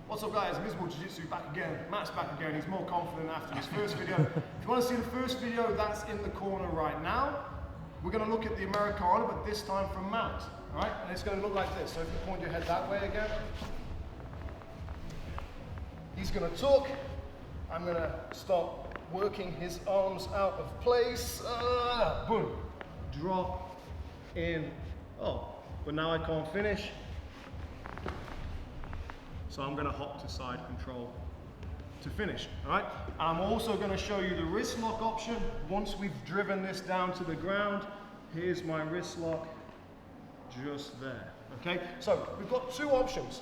What's up guys, Invisible Jiu-Jitsu back again. Matt's back again, he's more confident after his first video. If you want to see the first video, that's in the corner right now. We're going to look at the Americana, but this time from mount. Alright, and it's going to look like this. So if you point your head that way again, he's going to talk. I'm going to start working his arms out of place. Boom. Drop in. Oh, but now I can't finish. So I'm going to hop to side control to finish, all right? And I'm also going to show you the wrist lock option once we've driven this down to the ground. Here's my wrist lock just there, okay? So we've got two options.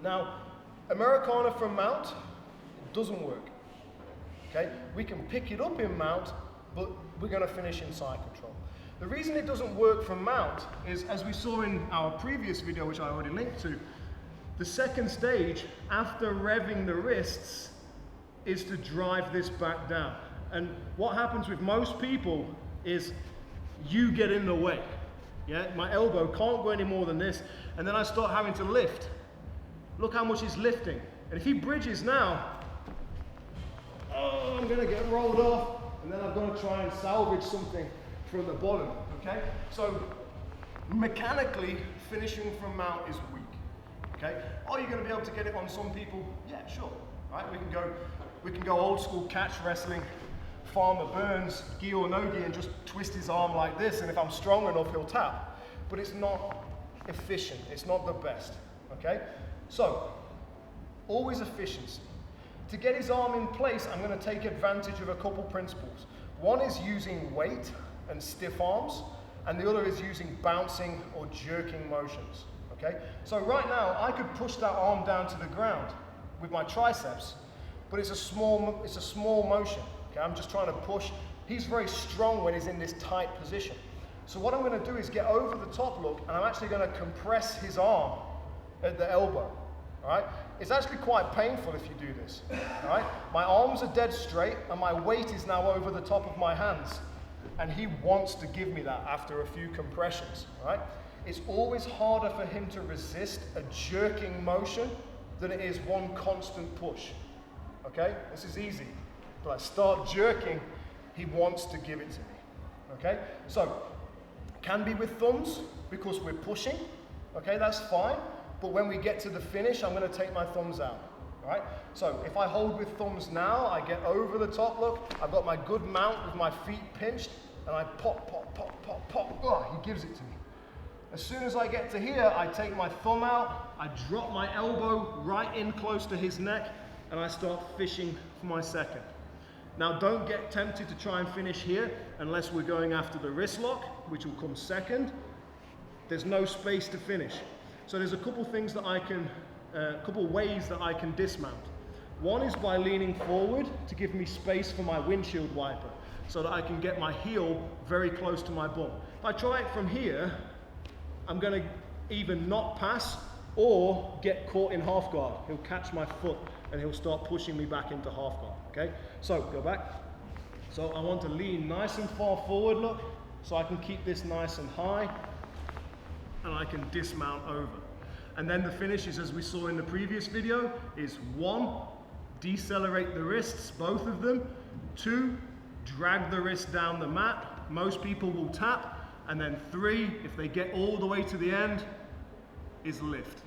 Now, Americana from mount doesn't work, okay? We can pick it up in mount, but we're going to finish in side control. The reason it doesn't work from mount is, as we saw in our previous video, which I already linked to, the second stage, after revving the wrists, is to drive this back down. And what happens with most people is you get in the way. Yeah, my elbow can't go any more than this, and then I start having to lift. Look how much he's lifting. And if he bridges now, oh, I'm gonna get rolled off, and then I've got to try and salvage something from the bottom, okay? So mechanically, finishing from mount is weak. Okay? Are you going to be able to get it on some people? Yeah, sure. Right? We can go old school catch wrestling, Farmer Burns, gi or no gi, and just twist his arm like this, and if I'm strong enough, he'll tap. But it's not efficient. It's not the best. Okay? So, always efficiency. To get his arm in place, I'm going to take advantage of a couple principles. One is using weight and stiff arms, and the other is using bouncing or jerking motions. Okay? So right now, I could push that arm down to the ground with my triceps, but it's a small motion. Okay? I'm just trying to push. He's very strong when he's in this tight position. So what I'm going to do is get over the top look, and I'm actually going to compress his arm at the elbow. All right? It's actually quite painful if you do this. All right? My arms are dead straight, and my weight is now over the top of my hands, and he wants to give me that after a few compressions. All right? It's always harder for him to resist a jerking motion than it is one constant push. Okay? This is easy. But I start jerking, he wants to give it to me. Okay? So, can be with thumbs because we're pushing. Okay, that's fine. But when we get to the finish, I'm going to take my thumbs out. All right? So, if I hold with thumbs now, I get over the top look. I've got my good mount with my feet pinched, and I pop, pop, pop, pop, pop. Oh, he gives it to me. As soon as I get to here, I take my thumb out, I drop my elbow right in close to his neck, and I start fishing for my second. Now don't get tempted to try and finish here unless we're going after the wrist lock, which will come second. There's no space to finish. So there's a couple things that I can, couple ways that I can dismount. One is by leaning forward to give me space for my windshield wiper, so that I can get my heel very close to my bum. If I try it from here, I'm going to either not pass or get caught in half guard. He'll catch my foot and he'll start pushing me back into half guard, okay? So, go back. So I want to lean nice and far forward, look, so I can keep this nice and high, and I can dismount over. And then the finish is, as we saw in the previous video, is 1, decelerate the wrists, both of them. 2, drag the wrist down the mat. Most people will tap. And then 3, if they get all the way to the end, is lift.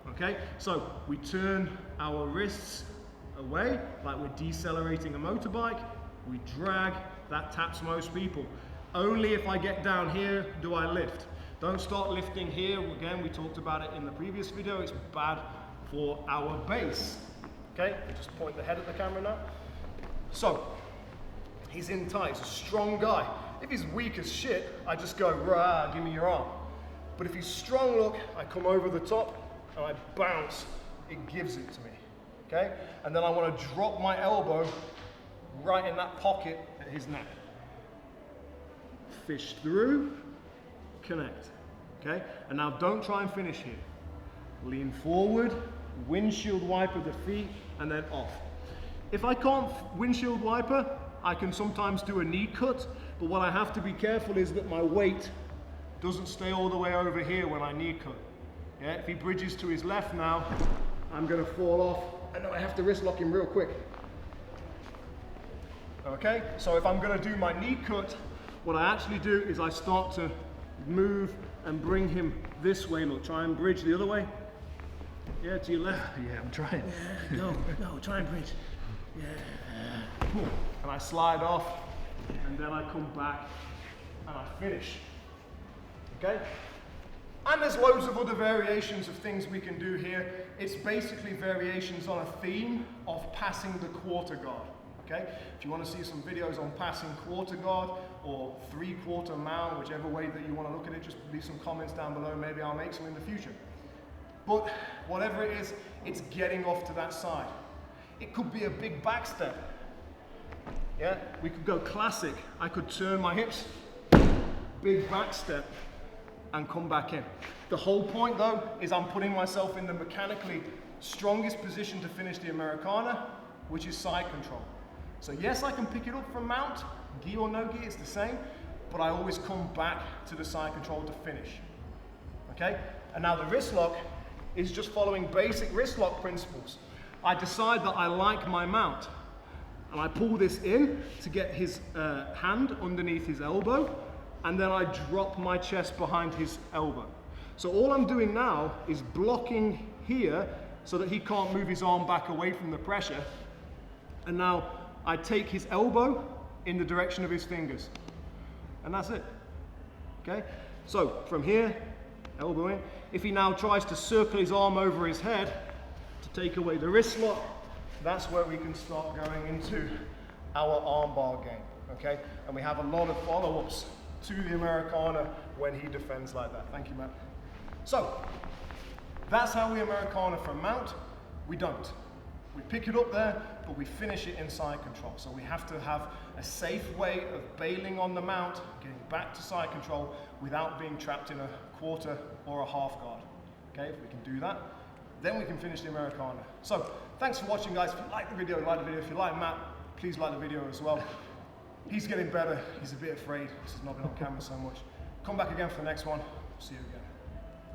Okay? So we turn our wrists away, like we're decelerating a motorbike. We drag, that taps most people. Only if I get down here do I lift. Don't start lifting here. Again, we talked about it in the previous video. It's bad for our base. Okay? Just point the head at the camera now. So, he's in tight, he's a strong guy. If he's weak as shit, I just go, rah, give me your arm. But if he's strong, look, I come over the top and I bounce, it gives it to me, okay? And then I want to drop my elbow right in that pocket at his neck. Fish through, connect, okay? And now don't try and finish here. Lean forward, windshield wiper the feet, and then off. If I can't windshield wiper, I can sometimes do a knee cut, but what I have to be careful is that my weight doesn't stay all the way over here when I knee cut. Yeah, if he bridges to his left now, I'm gonna fall off, and then I have to wrist lock him real quick. Okay, so if I'm gonna do my knee cut, what I actually do is I start to move and bring him this way. Look, try and bridge the other way. Yeah, to your left. Yeah, I'm trying. Yeah, go, try and bridge. Yeah. And I slide off, and then I come back, and I finish. Okay? And there's loads of other variations of things we can do here. It's basically variations on a theme of passing the quarter guard. Okay? If you want to see some videos on passing quarter guard or 3/4 mount, whichever way that you want to look at it, just leave some comments down below. Maybe I'll make some in the future. But whatever it is, it's getting off to that side. It could be a big back step. Yeah? We could go classic. I could turn my hips, big back step, and come back in. The whole point though is I'm putting myself in the mechanically strongest position to finish the Americana, which is side control. So yes, I can pick it up from mount, gi or no gi, it's the same, but I always come back to the side control to finish. Okay? And now the wrist lock is just following basic wrist lock principles. I decide that I like my mount, and I pull this in to get his hand underneath his elbow, and then I drop my chest behind his elbow. So all I'm doing now is blocking here so that he can't move his arm back away from the pressure. And now I take his elbow in the direction of his fingers. And that's it. Okay? So from here, elbow in. If he now tries to circle his arm over his head to take away the wrist lock, that's where we can start going into our armbar game. Okay? And we have a lot of follow-ups to the Americana when he defends like that. Thank you, Matt. So, that's how we Americana from mount. We don't. We pick it up there, but we finish it in side control. So we have to have a safe way of bailing on the mount, getting back to side control without being trapped in a quarter or a half guard. Okay, if we can do that, then we can finish the Americana. So, thanks for watching, guys. If you like the video, like the video. If you like Matt, please like the video as well. He's getting better. He's a bit afraid. This has not been on camera so much. Come back again for the next one. See you again.